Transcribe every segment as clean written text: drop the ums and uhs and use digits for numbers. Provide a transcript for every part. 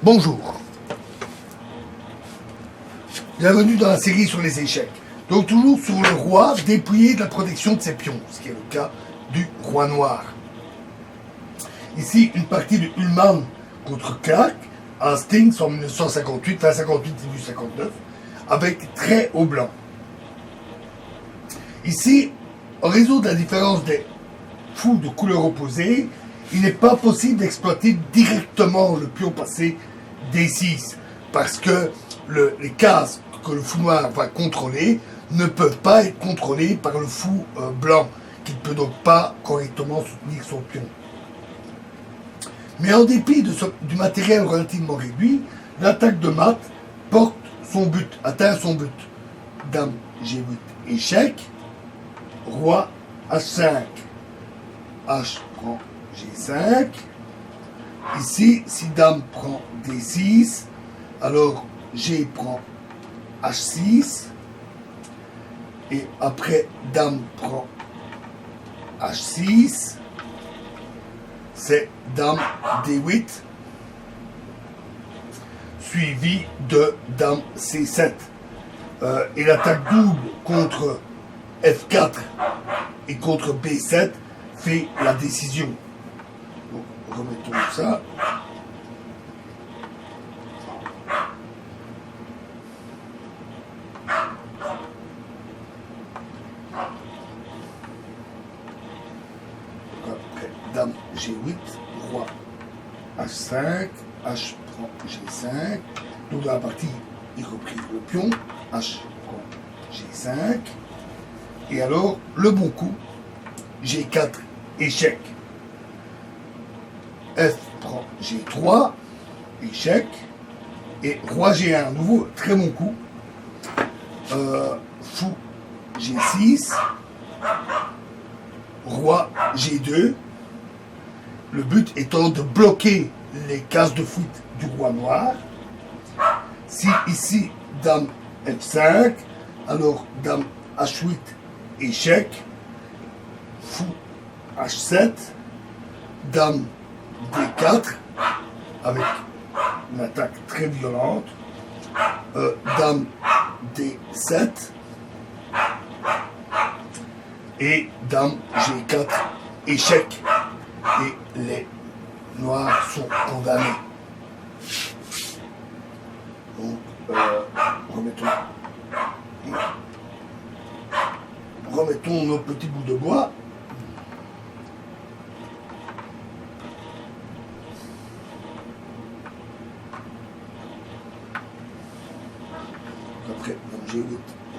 Bonjour, bienvenue dans la série sur les échecs. Donc toujours sur le roi dépouillé de la protection de ses pions, ce qui est le cas du roi noir. Ici, une partie de Ullmann contre Clark, à Hastings en 1958, fin 58, début 59, avec très haut blanc. Ici, en raison de la différence des fous de couleurs opposées, il n'est pas possible d'exploiter directement le pion passé D6, parce que les cases que le fou noir va contrôler ne peuvent pas être contrôlées par le fou blanc, qui ne peut donc pas correctement soutenir son pion. Mais en dépit du matériel relativement réduit, l'attaque de mat porte son but, atteint son but. Dame G8 échec, roi H5, H prend G5. Ici, si dame prend D6, alors G prend H6. Et après, dame prend H6. C'est dame D8, suivi de dame C7. Et l'attaque double contre F4 et contre B7 fait la décision. Donc, remettons ça. Après, dame G8, roi H5, H prend G5. Donc dans la partie, il reprit le pion, H prend G5. Et alors, le bon coup, G4, échec. F prend G3, échec. Et roi G1, nouveau, très bon coup. Fou G6. Roi G2. Le but étant de bloquer les cases de foot du roi noir. Si ici, dame F5, alors dame H8, échec, fou H7, dame D4, avec une attaque très violente, dame D7, et dame G4, échec, et les noirs sont condamnés. Donc, remettons nos petits bouts de bois. Après, donc G8,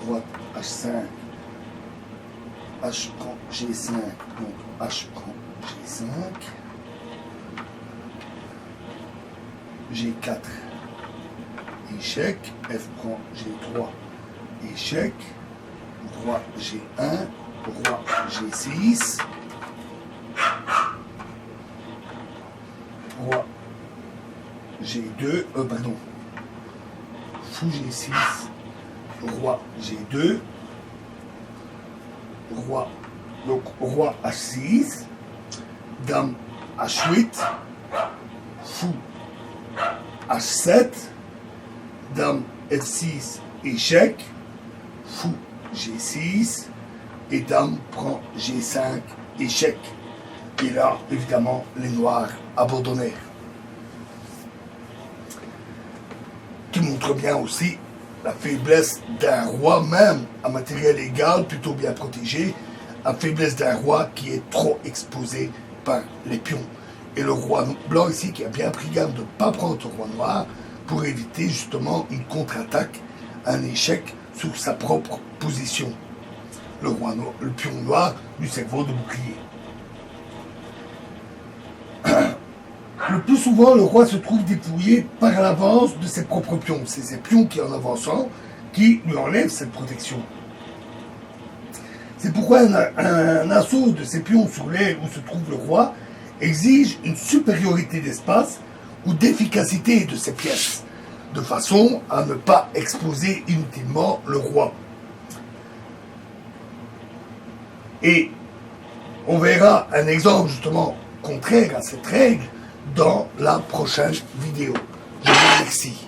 droite, H5, H prend G5, donc H prend G5, G4, échec, F prend G3, échec, roi G1, roi G6, roi G2, pardon, fou G6, roi G2, roi, donc roi H6, dame H8, fou H7, dame F6, échec, fou G6, et dame prend G5, échec. Et là, évidemment, les noirs abandonnèrent. Qui montre bien aussi la faiblesse d'un roi, même à matériel égal, plutôt bien protégé, la faiblesse d'un roi qui est trop exposé par les pions. Et le roi blanc ici, qui a bien pris garde de ne pas prendre le roi noir pour éviter justement une contre-attaque, un échec sur sa propre position. Le roi noir, le pion noir lui servant de bouclier. Le plus souvent, le roi se trouve dépouillé par l'avance de ses propres pions. C'est ses pions qui, en avançant, qui lui enlèvent cette protection. C'est pourquoi un assaut de ces pions sur l'aile où se trouve le roi exige une supériorité d'espace ou d'efficacité de ses pièces, de façon à ne pas exposer inutilement le roi. Et on verra un exemple justement contraire à cette règle dans la prochaine vidéo. Je vous remercie.